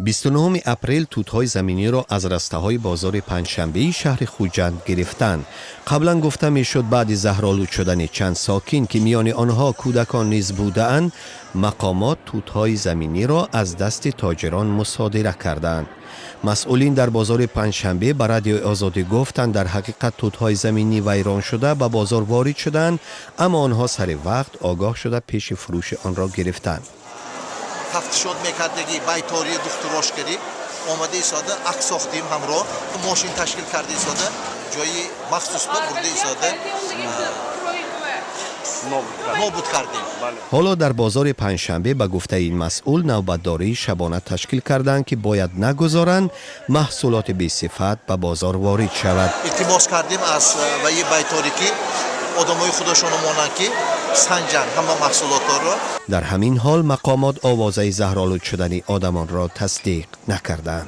29 اپریل توت‌های زمینی را از رسته‌های بازار پنجشنبه شهر خوجند گرفتند. قبلا گفته میشد بعد زهرآلود شدن چند ساکن که میان آنها کودکان نیز بودند، مقامات توت‌های زمینی را از دست تاجران مصادره کردند. مسئولین در بازار پنجشنبه به رادیو آزادی گفتند در حقیقت توت‌های زمینی ویران شده به بازار وارد شدند، اما آنها سر وقت آگاه شده پیش فروش آن را گرفتند. тафтишот мекардагӣ байтори духтурошгарӣ омада истода акс сохтем ҳамро мошин ташкил карда истода ҷои махсус ба бурда истода нобуд кардем. حالا در بازار پنجشنبه به گفته این مسئول نوبتداری شبانه تشکیل کردند که باید نگذارند محصولات بی صفت به بازار وارد شود. التماس کردیم از وی بایتاری که آدمای خودشون مانند که سنجن همه محصولات را. در همین حال مقامات آوازه زهرآلود شدن آدمان را تصدیق نکردند.